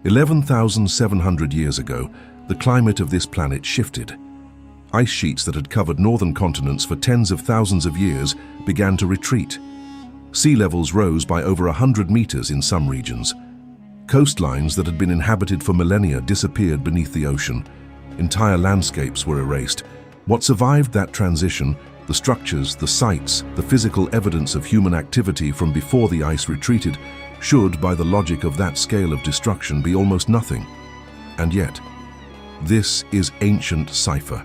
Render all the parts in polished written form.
11,700 years ago, the climate of this planet shifted. Ice sheets that had covered northern continents for tens of thousands of years began to retreat. Sea levels rose by over 100 meters in some regions. Coastlines that had been inhabited for millennia disappeared beneath the ocean. Entire landscapes were erased. What survived that transition, the structures, the sites, the physical evidence of human activity from before the ice retreated, should, by the logic of that scale of destruction, be almost nothing. And yet, this is ancient cipher.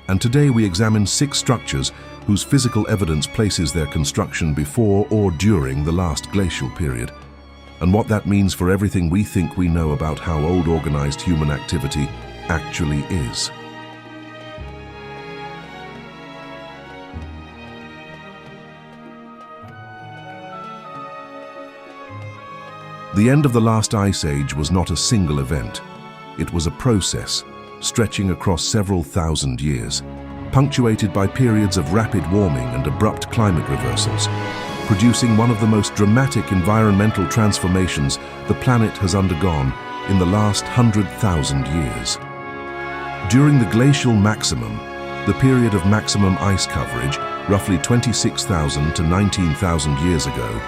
And today we examine 6 structures whose physical evidence places their construction before or during the last glacial period, and what that means for everything we think we know about how old organized human activity actually is. The end of the last ice age was not a single event. It was a process, stretching across several thousand years, punctuated by periods of rapid warming and abrupt climate reversals, producing one of the most dramatic environmental transformations the planet has undergone in the last 100,000 years. During the glacial maximum, the period of maximum ice coverage, roughly 26,000 to 19,000 years ago,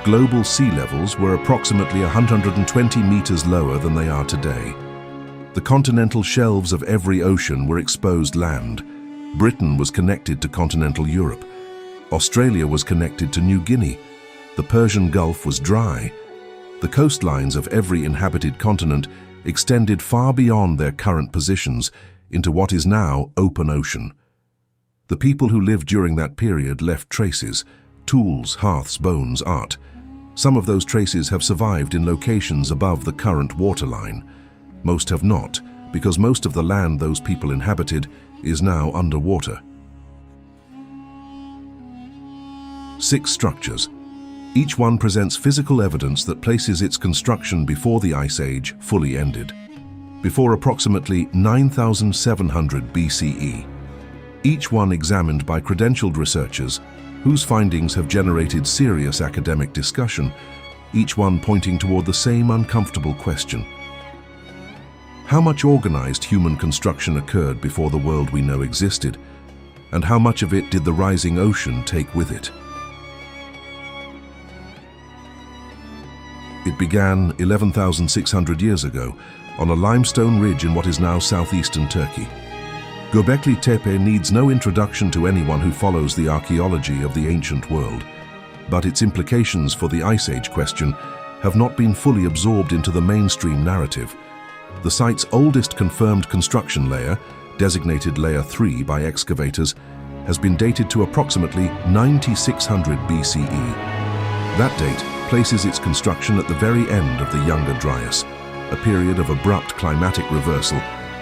global sea levels were approximately 120 meters lower than they are today. The continental shelves of every ocean were exposed land. Britain was connected to continental Europe. Australia was connected to New Guinea. The Persian Gulf was dry. The coastlines of every inhabited continent extended far beyond their current positions into what is now open ocean. The people who lived during that period left traces: tools, hearths, bones, art. Some of those traces have survived in locations above the current waterline. Most have not, because most of the land those people inhabited is now underwater. 6 structures. Each one presents physical evidence that places its construction before the Ice Age fully ended, before approximately 9,700 BCE. Each one examined by credentialed researchers whose findings have generated serious academic discussion, each one pointing toward the same uncomfortable question. How much organized human construction occurred before the world we know existed, and how much of it did the rising ocean take with it? It began 11,600 years ago on a limestone ridge in what is now southeastern Turkey. Göbekli Tepe needs no introduction to anyone who follows the archaeology of the ancient world, but its implications for the Ice Age question have not been fully absorbed into the mainstream narrative. The site's oldest confirmed construction layer, designated Layer 3 by excavators, has been dated to approximately 9600 BCE. That date places its construction at the very end of the Younger Dryas, a period of abrupt climatic reversal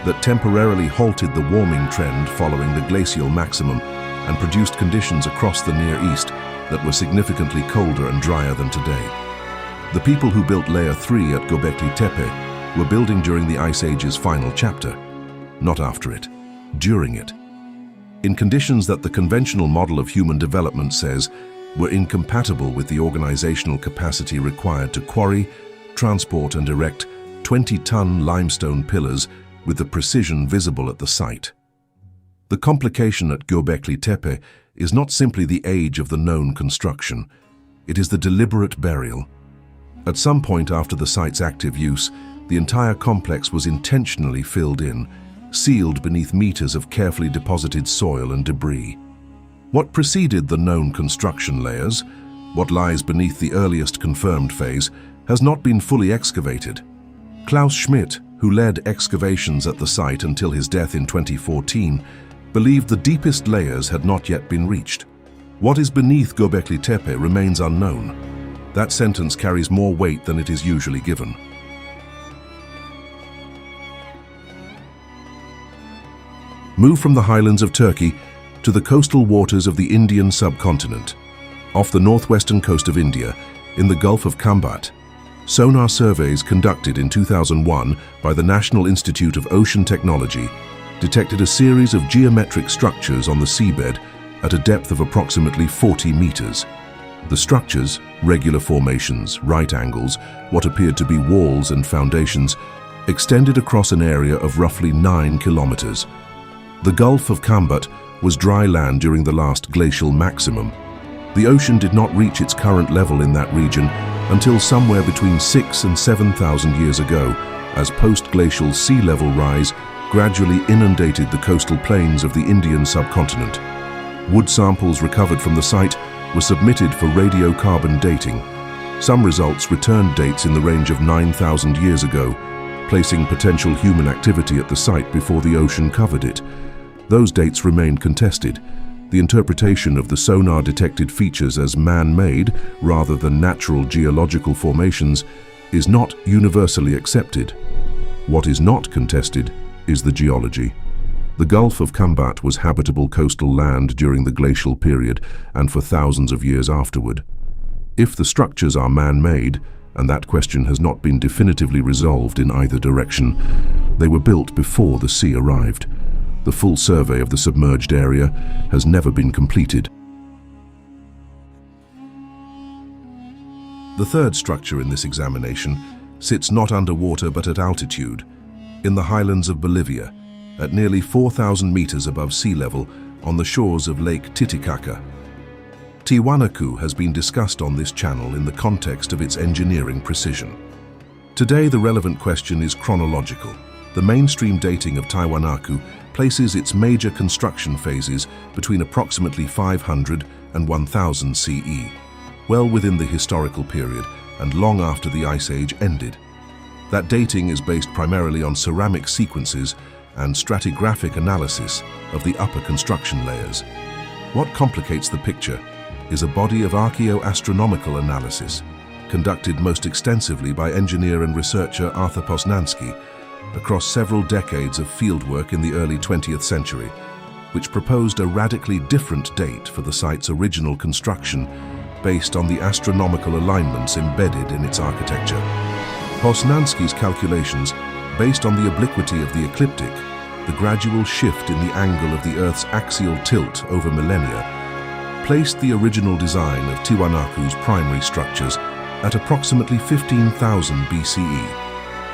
that temporarily halted the warming trend following the glacial maximum and produced conditions across the Near East that were significantly colder and drier than today. The people who built Layer 3 at Göbekli Tepe were building during the Ice Age's final chapter, not after it, during it, in conditions that the conventional model of human development says were incompatible with the organizational capacity required to quarry, transport and erect 20-ton limestone pillars with the precision visible at the site. The complication at Göbekli Tepe is not simply the age of the known construction, it is the deliberate burial. At some point after the site's active use, the entire complex was intentionally filled in, sealed beneath meters of carefully deposited soil and debris. What preceded the known construction layers, what lies beneath the earliest confirmed phase, has not been fully excavated. Klaus Schmidt, who led excavations at the site until his death in 2014, believed the deepest layers had not yet been reached. What is beneath Göbekli Tepe remains unknown. That sentence carries more weight than it is usually given. Move from the highlands of Turkey to the coastal waters of the Indian subcontinent. Off the northwestern coast of India, in the Gulf of Khambhat, sonar surveys conducted in 2001 by the National Institute of Ocean Technology detected a series of geometric structures on the seabed at a depth of approximately 40 meters. The structures, regular formations, right angles, what appeared to be walls and foundations, extended across an area of roughly 9 kilometers. The Gulf of Khambhat was dry land during the last glacial maximum. The ocean did not reach its current level in that region until somewhere between 6,000 and 7,000 years ago, as post-glacial sea level rise gradually inundated the coastal plains of the Indian subcontinent. Wood samples recovered from the site were submitted for radiocarbon dating. Some results returned dates in the range of 9,000 years ago, placing potential human activity at the site before the ocean covered it. Those dates remain contested. The interpretation of the sonar detected features as man-made rather than natural geological formations is not universally accepted. What is not contested is the geology. The Gulf of Khambhat was habitable coastal land during the glacial period and for thousands of years afterward. If the structures are man-made, and that question has not been definitively resolved in either direction, they were built before the sea arrived. The full survey of the submerged area has never been completed. The third structure in this examination sits not underwater but at altitude, in the highlands of Bolivia, at nearly 4,000 meters above sea level on the shores of Lake Titicaca. Tiwanaku has been discussed on this channel in the context of its engineering precision. Today, the relevant question is chronological. The mainstream dating of Tiwanaku places its major construction phases between approximately 500 and 1000 CE, well within the historical period and long after the Ice Age ended. That dating is based primarily on ceramic sequences and stratigraphic analysis of the upper construction layers. What complicates the picture is a body of archaeoastronomical analysis, conducted most extensively by engineer and researcher Arthur Posnanski across several decades of fieldwork in the early 20th century, which proposed a radically different date for the site's original construction based on the astronomical alignments embedded in its architecture. Posnanski's calculations, based on the obliquity of the ecliptic, the gradual shift in the angle of the Earth's axial tilt over millennia, placed the original design of Tiwanaku's primary structures at approximately 15,000 BCE.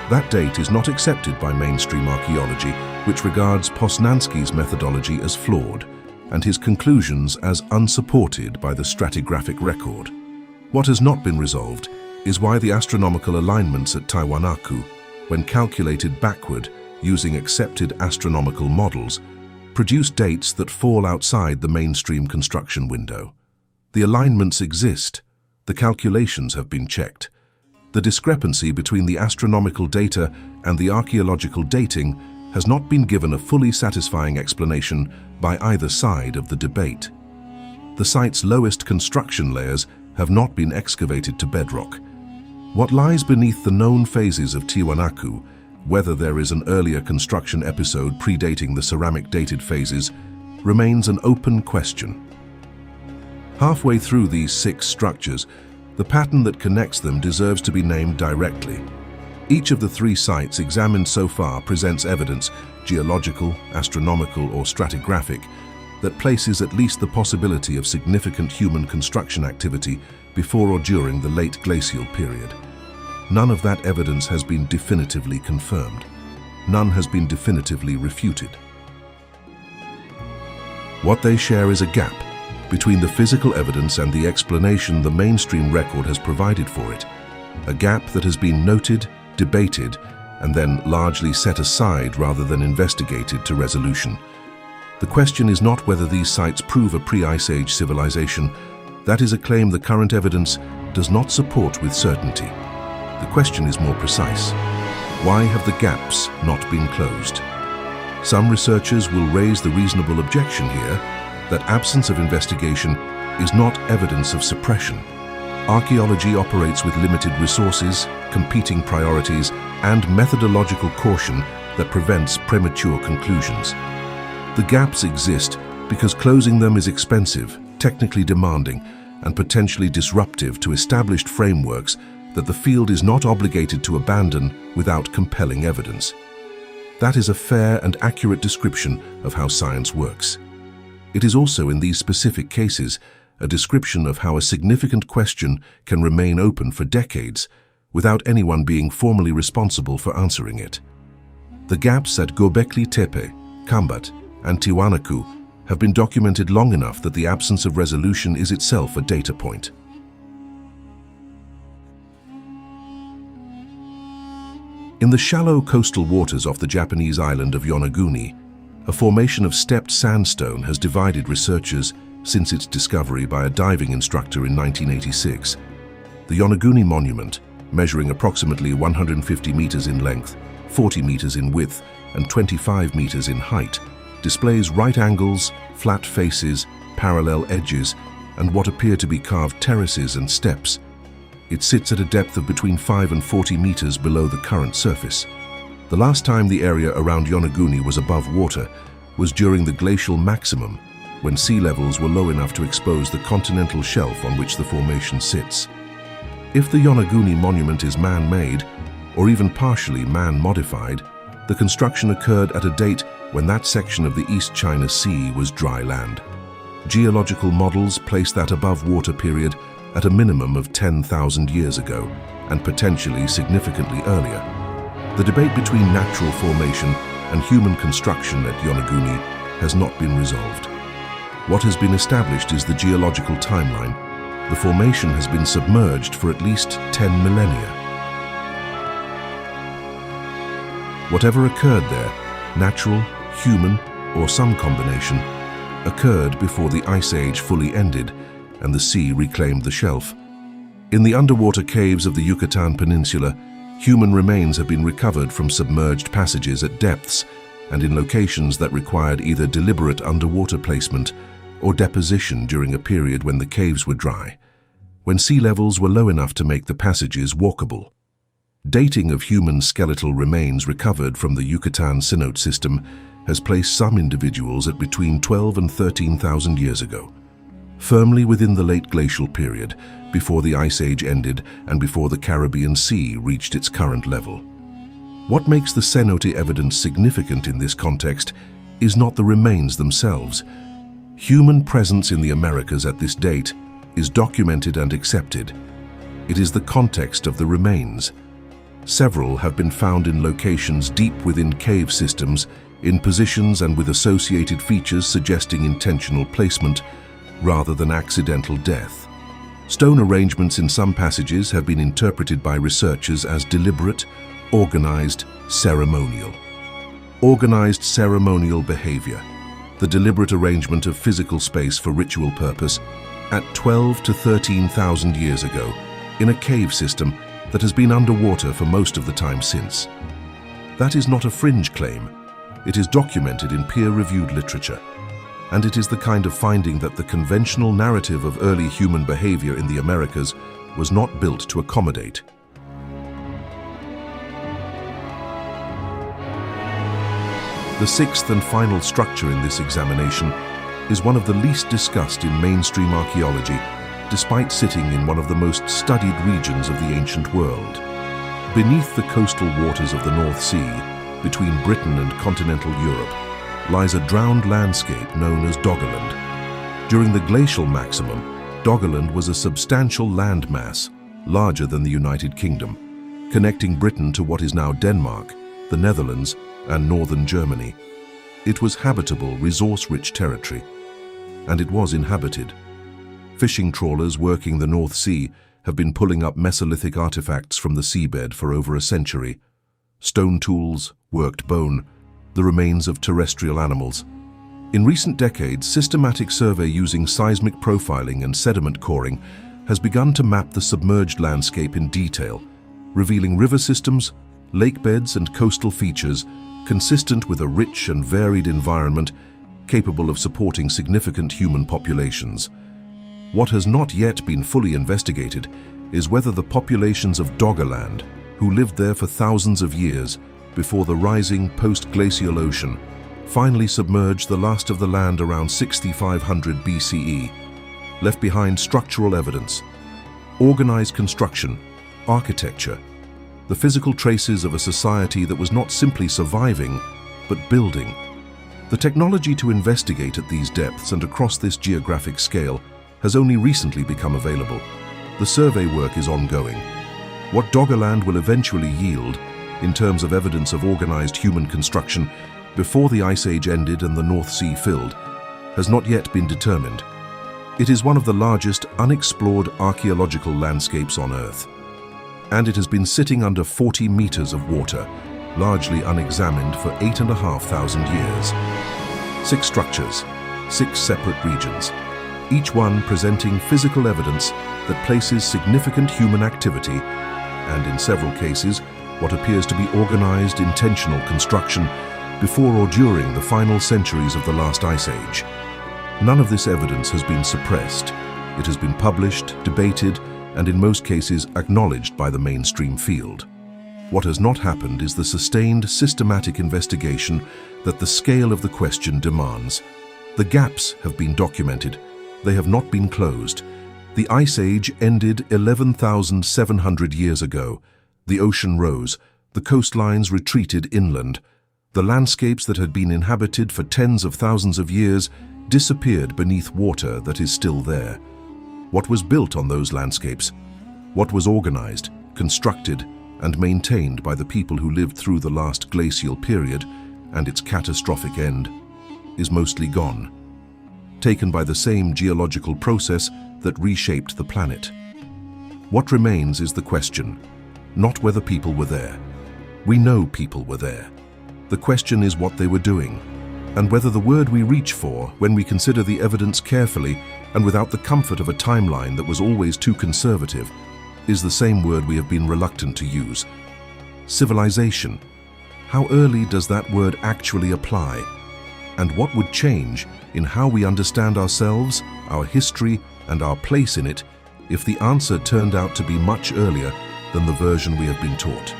That date is not accepted by mainstream archaeology, which regards Posnanski's methodology as flawed and his conclusions as unsupported by the stratigraphic record. What has not been resolved is why the astronomical alignments at Tiwanaku, when calculated backward using accepted astronomical models, produce dates that fall outside the mainstream construction window. The alignments exist. The calculations have been checked. The discrepancy between the astronomical data and the archaeological dating has not been given a fully satisfying explanation by either side of the debate. The site's lowest construction layers have not been excavated to bedrock. What lies beneath the known phases of Tiwanaku, whether there is an earlier construction episode predating the ceramic-dated phases, remains an open question. Halfway through these 6 structures, the pattern that connects them deserves to be named directly. Each of the 3 sites examined so far presents evidence, geological, astronomical, or stratigraphic, that places at least the possibility of significant human construction activity before or during the late glacial period. None of that evidence has been definitively confirmed. None has been definitively refuted. What they share is a gap between the physical evidence and the explanation the mainstream record has provided for it, a gap that has been noted, debated, and then largely set aside rather than investigated to resolution. The question is not whether these sites prove a pre-Ice Age civilization. That is a claim the current evidence does not support with certainty. The question is more precise. Why have the gaps not been closed? Some researchers will raise the reasonable objection here that absence of investigation is not evidence of suppression. Archaeology operates with limited resources, competing priorities, and methodological caution that prevents premature conclusions. The gaps exist because closing them is expensive, technically demanding, and potentially disruptive to established frameworks that the field is not obligated to abandon without compelling evidence. That is a fair and accurate description of how science works. It is also in these specific cases a description of how a significant question can remain open for decades without anyone being formally responsible for answering it. The gaps at Göbekli Tepe, Khambhat, and Tiwanaku have been documented long enough that the absence of resolution is itself a data point. In the shallow coastal waters off the Japanese island of Yonaguni, a formation of stepped sandstone has divided researchers since its discovery by a diving instructor in 1986. The Yonaguni Monument, measuring approximately 150 meters in length, 40 meters in width, and 25 meters in height, displays right angles, flat faces, parallel edges, and what appear to be carved terraces and steps. It sits at a depth of between 5 and 40 meters below the current surface. The last time the area around Yonaguni was above water was during the glacial maximum, when sea levels were low enough to expose the continental shelf on which the formation sits. If the Yonaguni Monument is man-made, or even partially man-modified, the construction occurred at a date when that section of the East China Sea was dry land. Geological models place that above-water period at a minimum of 10,000 years ago, and potentially significantly earlier. The debate between natural formation and human construction at Yonaguni has not been resolved. What has been established is the geological timeline. The formation has been submerged for at least 10 millennia. Whatever occurred there, natural, human, or some combination, occurred before the Ice Age fully ended and the sea reclaimed the shelf. In the underwater caves of the Yucatán Peninsula, human remains have been recovered from submerged passages at depths and in locations that required either deliberate underwater placement or deposition during a period when the caves were dry, when sea levels were low enough to make the passages walkable. Dating of human skeletal remains recovered from the Yucatán cenote system has placed some individuals at between 12 and 13,000 years ago, firmly within the late glacial period, before the Ice Age ended and before the Caribbean Sea reached its current level. What makes the cenote evidence significant in this context is not the remains themselves. Human presence in the Americas at this date is documented and accepted. It is the context of the remains. Several have been found in locations deep within cave systems, in positions and with associated features suggesting intentional placement rather than accidental death. Stone arrangements in some passages have been interpreted by researchers as deliberate, organized, ceremonial. Organized ceremonial behavior, the deliberate arrangement of physical space for ritual purpose at 12 to 13,000 years ago in a cave system that has been underwater for most of the time since. That is not a fringe claim. It is documented in peer-reviewed literature, and it is the kind of finding that the conventional narrative of early human behavior in the Americas was not built to accommodate. The sixth and final structure in this examination is one of the least discussed in mainstream archaeology, despite sitting in one of the most studied regions of the ancient world. Beneath the coastal waters of the North Sea, between Britain and continental Europe, lies a drowned landscape known as Doggerland. During the glacial maximum, Doggerland was a substantial landmass, larger than the United Kingdom, connecting Britain to what is now Denmark, the Netherlands, and northern Germany. It was habitable, resource-rich territory, and it was inhabited. Fishing trawlers working the North Sea have been pulling up Mesolithic artifacts from the seabed for over a century. Stone tools, worked bone, the remains of terrestrial animals. In recent decades, systematic survey using seismic profiling and sediment coring has begun to map the submerged landscape in detail, revealing river systems, lake beds, and coastal features consistent with a rich and varied environment capable of supporting significant human populations. What has not yet been fully investigated is whether the populations of Doggerland, who lived there for thousands of years before the rising post-glacial ocean, finally submerged the last of the land around 6500 BCE, left behind structural evidence, organized construction, architecture, the physical traces of a society that was not simply surviving, but building. The technology to investigate at these depths and across this geographic scale has only recently become available. The survey work is ongoing. What Doggerland will eventually yield, in terms of evidence of organized human construction before the Ice Age ended and the North Sea filled, has not yet been determined. It is one of the largest unexplored archaeological landscapes on Earth, and it has been sitting under 40 meters of water, largely unexamined for 8,500 years. 6 structures, 6 separate regions, each one presenting physical evidence that places significant human activity, and in several cases, what appears to be organized, intentional construction before or during the final centuries of the last Ice Age. None of this evidence has been suppressed. It has been published, debated, and in most cases acknowledged by the mainstream field. What has not happened is the sustained, systematic investigation that the scale of the question demands. The gaps have been documented. They have not been closed. The Ice Age ended 11,700 years ago. The ocean rose. The coastlines retreated inland. The landscapes that had been inhabited for tens of thousands of years disappeared beneath water that is still there. What was built on those landscapes? What was organized, constructed, and maintained by the people who lived through the last glacial period and its catastrophic end is mostly gone, taken by the same geological process that reshaped the planet. What remains is the question, not whether people were there. We know people were there. The question is what they were doing, and whether the word we reach for when we consider the evidence carefully and without the comfort of a timeline that was always too conservative is the same word we have been reluctant to use. Civilization. How early does that word actually apply? And what would change in how we understand ourselves, our history, and our place in it if the answer turned out to be much earlier than the version we have been taught?